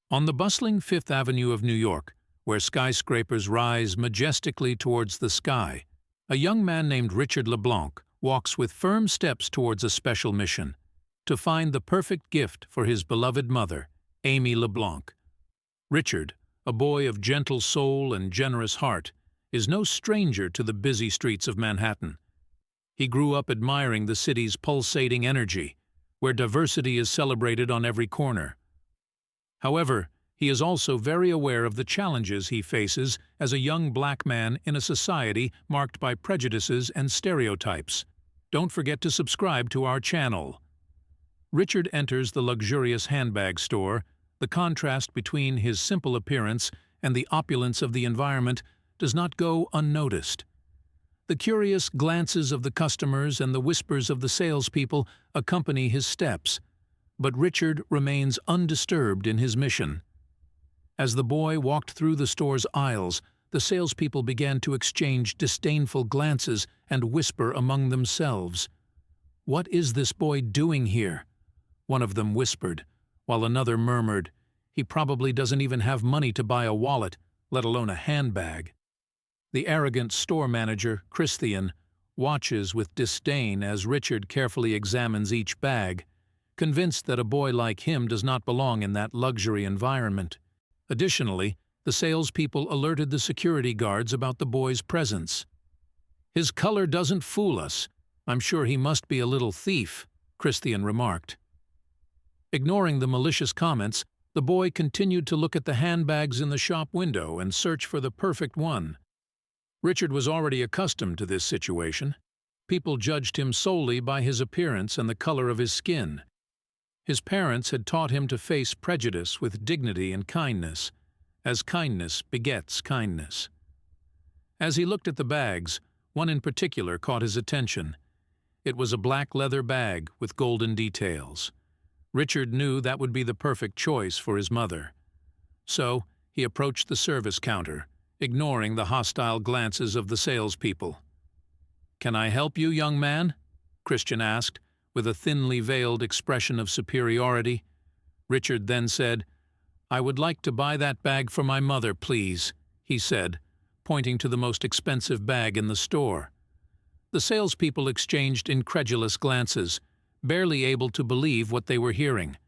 On the bustling Fifth Avenue of New York, where skyscrapers rise majestically towards the sky, a young man named Richard LeBlanc walks with firm steps towards a special mission: to find the perfect gift for his beloved mother, Amy LeBlanc. Richard, a boy of gentle soul and generous heart, is no stranger to the busy streets of Manhattan. He grew up admiring the city's pulsating energy, where diversity is celebrated on every corner. However, he is also very aware of the challenges he faces as a young black man in a society marked by prejudices and stereotypes. Don't forget to subscribe to our channel. Richard enters the luxurious handbag store. The contrast between his simple appearance and the opulence of the environment does not go unnoticed. The curious glances of the customers and the whispers of the salespeople accompany his steps, but Richard remains undisturbed in his mission. As the boy walked through the store's aisles, the salespeople began to exchange disdainful glances and whisper among themselves. "What is this boy doing here?" one of them whispered, while another murmured, "He probably doesn't even have money to buy a wallet, let alone a handbag." The arrogant store manager, Christian, watches with disdain as Richard carefully examines each bag, convinced that a boy like him does not belong in that luxury environment. Additionally, the salespeople alerted the security guards about the boy's presence. "His color doesn't fool us. I'm sure he must be a little thief," Christian remarked. Ignoring the malicious comments, the boy continued to look at the handbags in the shop window and search for the perfect one. Richard was already accustomed to this situation. People judged him solely by his appearance and the color of his skin. His parents had taught him to face prejudice with dignity and kindness, as kindness begets kindness. As he looked at the bags, one in particular caught his attention. It was a black leather bag with golden details. Richard knew that would be the perfect choice for his mother. So he approached the service counter, ignoring the hostile glances of the salespeople. "Can I help you, young man?" Christian asked, with a thinly veiled expression of superiority. Richard then said, "I would like to buy that bag for my mother, please," he said, pointing to the most expensive bag in the store. The salespeople exchanged incredulous glances, barely able to believe what they were hearing.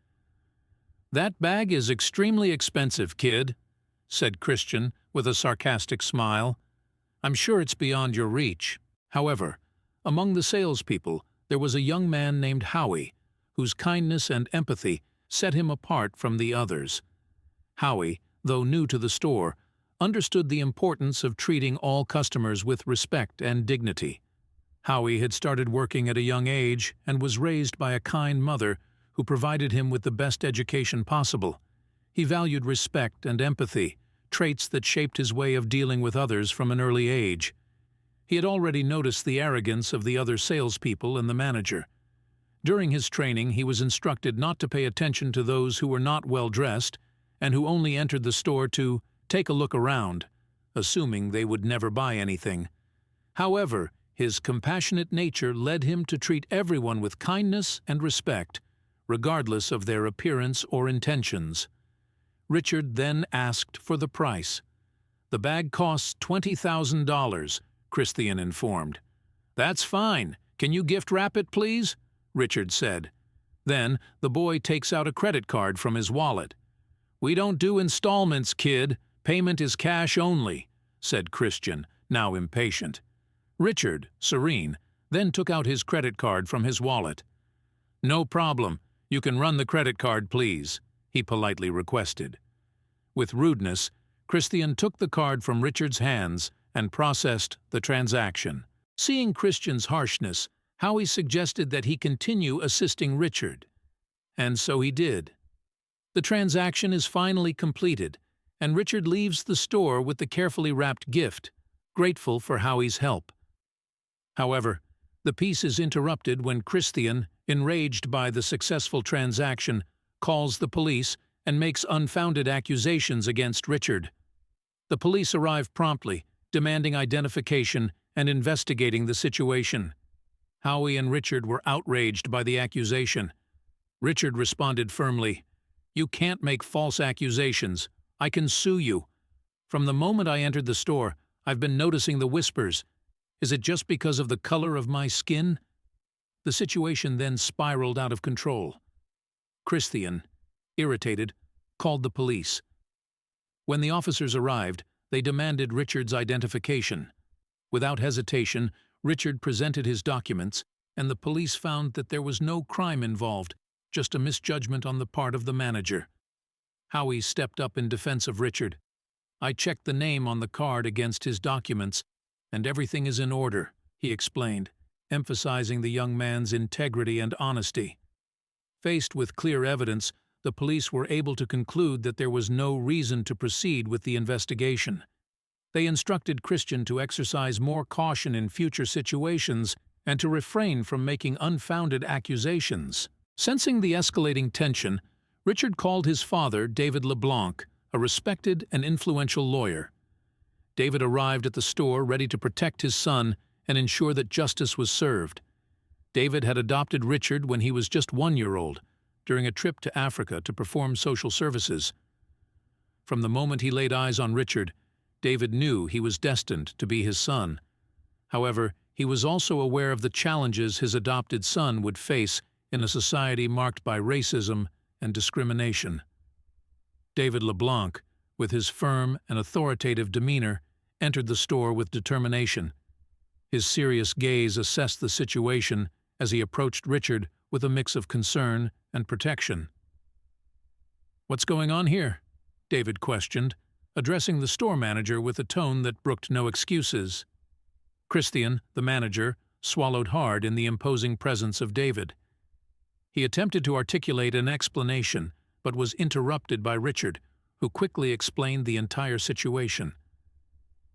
"That bag is extremely expensive, kid," said Christian with a sarcastic smile. "I'm sure it's beyond your reach." However, among the salespeople, there was a young man named Howie, whose kindness and empathy set him apart from the others. Howie, though new to the store, understood the importance of treating all customers with respect and dignity. Howie had started working at a young age and was raised by a kind mother who provided him with the best education possible. He valued respect and empathy, traits that shaped his way of dealing with others from an early age. He had already noticed the arrogance of the other salespeople and the manager. During his training, he was instructed not to pay attention to those who were not well dressed and who only entered the store to take a look around, assuming they would never buy anything. However, his compassionate nature led him to treat everyone with kindness and respect, regardless of their appearance or intentions. Richard then asked for the price. "The bag costs $20,000, Christian informed. "That's fine. Can you gift wrap it, please?" Richard said. Then the boy takes out a credit card from his wallet. "We don't do installments, kid. Payment is cash only," said Christian, now impatient. Richard, serene, then took out his credit card from his wallet. "No problem. You can run the credit card, please," he politely requested. With rudeness, Christian took the card from Richard's hands and processed the transaction. Seeing Christian's harshness, Howie suggested that he continue assisting Richard. And so he did. The transaction is finally completed, and Richard leaves the store with the carefully wrapped gift, grateful for Howie's help. However, the peace is interrupted when Christian, enraged by the successful transaction, calls the police and makes unfounded accusations against Richard. The police arrive promptly, demanding identification and investigating the situation. Howie and Richard were outraged by the accusation. Richard responded firmly, You can't make false accusations. I can sue you. From the moment I entered the store, I've been noticing the whispers. Is it just because of the color of my skin? The situation then spiraled out of control. Christian, irritated, called the police. When the officers arrived, they demanded Richard's identification. Without hesitation, Richard presented his documents, and the police found that there was no crime involved, just a misjudgment on the part of the manager. Howie stepped up in defense of Richard. I checked the name on the card against his documents, and everything is in order, he explained, emphasizing the young man's integrity and honesty. Faced with clear evidence, the police were able to conclude that there was no reason to proceed with the investigation. They instructed Christian to exercise more caution in future situations and to refrain from making unfounded accusations. Sensing the escalating tension, Richard called his father, David LeBlanc, a respected and influential lawyer. David arrived at the store ready to protect his son and ensure that justice was served. David had adopted Richard when he was just 1 year old, during a trip to Africa to perform social services. From the moment he laid eyes on Richard, David knew he was destined to be his son. However, he was also aware of the challenges his adopted son would face in a society marked by racism and discrimination. David LeBlanc, with his firm and authoritative demeanor, entered the store with determination. His serious gaze assessed the situation as he approached Richard with a mix of concern and protection. "What's going on here?" David questioned, addressing the store manager with a tone that brooked no excuses. Christian, the manager, swallowed hard in the imposing presence of David. He attempted to articulate an explanation, but was interrupted by Richard, who quickly explained the entire situation.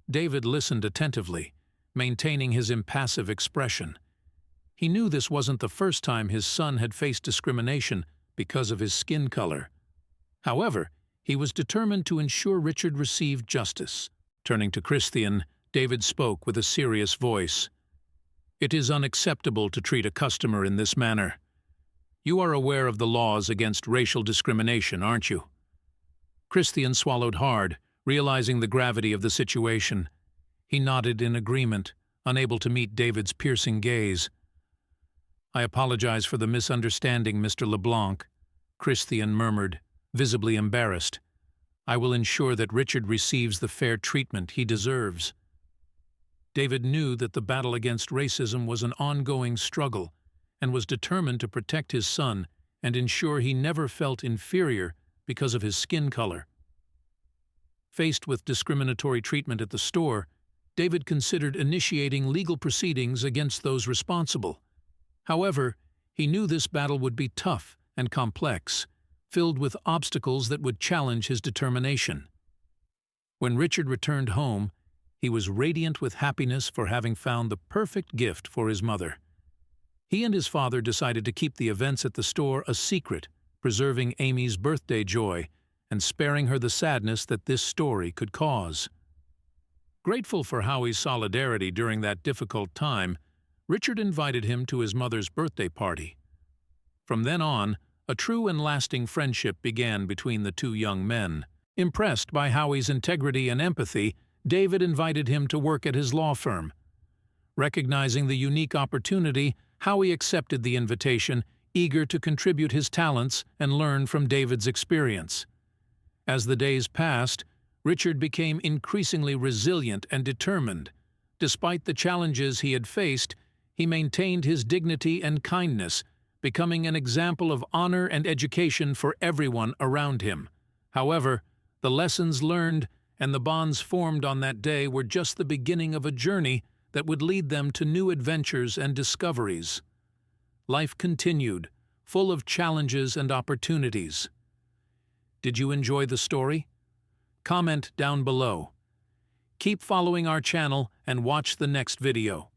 David listened attentively, maintaining his impassive expression. He knew this wasn't the first time his son had faced discrimination because of his skin color. However, he was determined to ensure Richard received justice. Turning to Christian, David spoke with a serious voice. "It is unacceptable to treat a customer in this manner. You are aware of the laws against racial discrimination, aren't you?" Christian swallowed hard, realizing the gravity of the situation. He nodded in agreement, unable to meet David's piercing gaze. "I apologize for the misunderstanding, Mr. LeBlanc," Christian murmured, visibly embarrassed. "I will ensure that Richard receives the fair treatment he deserves." David knew that the battle against racism was an ongoing struggle and was determined to protect his son and ensure he never felt inferior because of his skin color. Faced with discriminatory treatment at the store, David considered initiating legal proceedings against those responsible. However, he knew this battle would be tough and complex, filled with obstacles that would challenge his determination. When Richard returned home, he was radiant with happiness for having found the perfect gift for his mother. He and his father decided to keep the events at the store a secret, preserving Amy's birthday joy and sparing her the sadness that this story could cause. Grateful for Howie's solidarity during that difficult time, Richard invited him to his mother's birthday party. From then on, a true and lasting friendship began between the two young men. Impressed by Howie's integrity and empathy, David invited him to work at his law firm. Recognizing the unique opportunity, Howie accepted the invitation, eager to contribute his talents and learn from David's experience. As the days passed, Richard became increasingly resilient and determined. Despite the challenges he had faced, he maintained his dignity and kindness, becoming an example of honor and education for everyone around him. However, the lessons learned and the bonds formed on that day were just the beginning of a journey that would lead them to new adventures and discoveries. Life continued, full of challenges and opportunities. Did you enjoy the story? Comment down below. Keep following our channel and watch the next video.